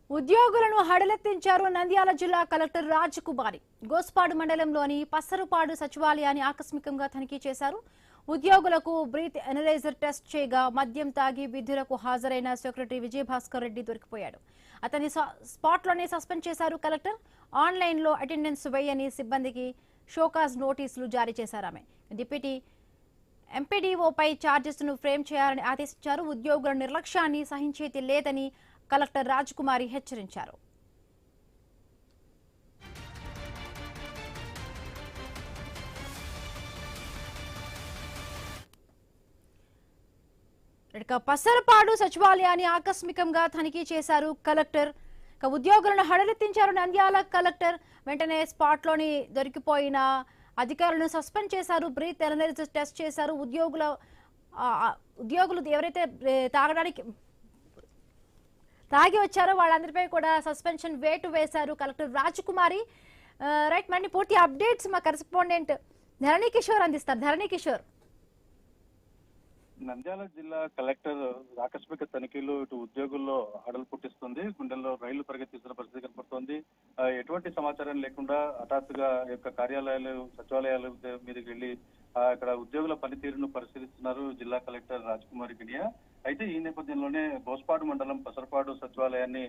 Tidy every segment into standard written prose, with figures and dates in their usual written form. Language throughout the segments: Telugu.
ఉద్యోగులను హడలెత్తించారు నంద్యాల జిల్లా కలెక్టర్ రాజకుమారి. గోస్పాడు మండలంలోని పసరుపాడు సచివాలయాన్ని ఆకస్మికంగా తనిఖీ చేశారు. ఉద్యోగులకు బ్రీత్ ఎనలైజర్ టెస్ట్ చేయగా మద్యం తాగి విధులకు హాజరైన సెక్రటరీ విజయభాస్కర్ రెడ్డి దొరికిపోయాడు. అతన్ని స్పాట్లోనే సస్పెండ్ చేశారు కలెక్టర్. ఆన్లైన్లో అటెండెన్స్ వేయని సిబ్బందికి షోకాజ్ నోటీసులు జారీ చేశారు. ఆమె డిప్యూటీ ఎంపీడీఓపై ఛార్జెస్ను ఫ్రేమ్ చేయాలని ఆదేశించారు. ఉద్యోగుల నిర్లక్ష్యాన్ని సహించేది లేదని కలెక్టర్ రాజకుమారి హెచ్చరించారు. పసరపాడు సచివాలయాన్ని ఆకస్మికంగా తనిఖీ చేశారు కలెక్టర్. ఉద్యోగులను హడలెత్తించారు నంద్యాల కలెక్టర్. వెంటనే స్పాట్లోని దొరికిపోయిన అధికారులను సస్పెండ్ చేశారు. బ్రీత్ ఎనలైజర్ టెస్ట్ చేశారు. ఉద్యోగులు ఎవరైతే తాగి వచ్చారో వాళ్ళందరిపై కూడా సస్పెన్షన్ వేటు వేశారు కలెక్టర్ రాజకుమారి. రైట్, మరి పూర్తి అప్డేట్స్ మా కరెస్పాండెంట్ ధరణి కిషోర్ అందిస్తారు. ధరణి కిషోర్. నంద్యాల జిల్లా కలెక్టర్ ఆకస్మిక తనిఖీలు ఇటు ఉద్యోగుల్లో హడలు పుట్టిస్తుంది. గుండెల్లో రైళ్లు పరిగెత్తిస్తున్న పరిస్థితి కనపడుతోంది. ఎటువంటి సమాచారం లేకుండా హఠాత్తుగా యొక్క కార్యాలయాలు సచివాలయాల మీదకి వెళ్లి అక్కడ ఉద్యోగుల పనితీరును పరిశీలిస్తున్నారు జిల్లా కలెక్టర్ రాజకుమారి గినియా. అయితే ఈ నేపథ్యంలోనే గోస్పాడు మండలం పసరపాడు సచివాలయాన్ని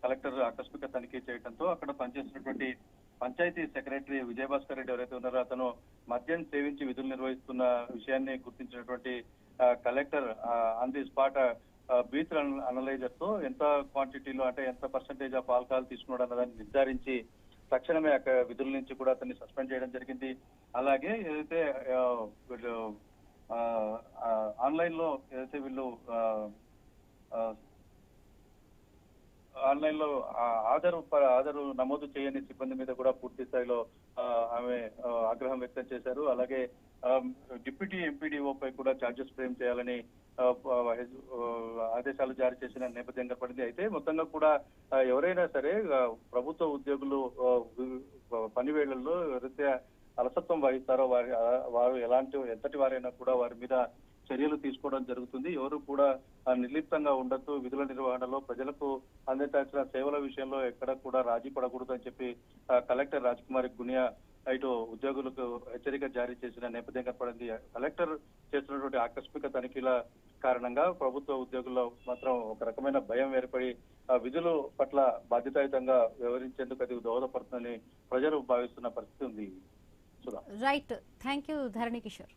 కలెక్టర్ ఆకస్మిక తనిఖీ చేయడంతో అక్కడ పనిచేసినటువంటి పంచాయతీ సెక్రటరీ విజయభాస్కర్ రెడ్డి ఎవరైతే ఉన్నారో అతను మద్యం సేవించి విధులు నిర్వహిస్తున్న విషయాన్ని గుర్తించినటువంటి collector on the spot breath analyser తో ఎంత క్వాంటిటీలో అంటే ఎంత పర్సెంటేజ్ ఆఫ్ ఆల్కహాల్ తీసుకున్నాడు అన్నదాన్ని నిర్ధారించి తక్షణమే అక్కడ విధుల నుంచి కూడా అతన్ని సస్పెండ్ చేయడం జరిగింది. అలాగే ఏదైతే వీళ్ళు ఆన్లైన్ లో ఏదైతే వీళ్ళు ఆన్లైన్ లో ఆధారు నమోదు చేయని సిబ్బంది మీద కూడా పూర్తి స్థాయిలో ఆమె ఆగ్రహం వ్యక్తం చేశారు. అలాగే డిప్యూటీ ఎంపీడీఓపై కూడా ఛార్జెస్ ఫ్రేమ్ చేయాలని ఆదేశాలు జారీ చేసిన నేపథ్యం కనపడింది. అయితే మొత్తంగా కూడా ఎవరైనా సరే ప్రభుత్వ ఉద్యోగులు పని వేళల్లో ఎవరైతే అలసత్వం వహిస్తారో వారు ఎంతటి వారైనా కూడా వారి మీద చర్యలు తీసుకోవడం జరుగుతుంది. ఎవరు కూడా నిర్లిప్తంగా ఉండొద్దు. విధుల నిర్వహణలో ప్రజలకు అందించాల్సిన సేవల విషయంలో ఎక్కడ కూడా రాజీ పడకూడదు అని చెప్పి కలెక్టర్ రాజకుమారి గునియా ఇటు ఉద్యోగులకు హెచ్చరిక జారీ చేసిన నేపథ్యం కనపడింది. కలెక్టర్ చేస్తున్నటువంటి ఆకస్మిక తనిఖీల కారణంగా ప్రభుత్వ ఉద్యోగుల్లో మాత్రం ఒక రకమైన భయం ఏర్పడి విధుల పట్ల బాధ్యతాయుతంగా వ్యవహరించేందుకు అది దోహదపడుతుందని ప్రజలు భావిస్తున్న పరిస్థితి ఉంది. Right, thank you Dharani Kishore.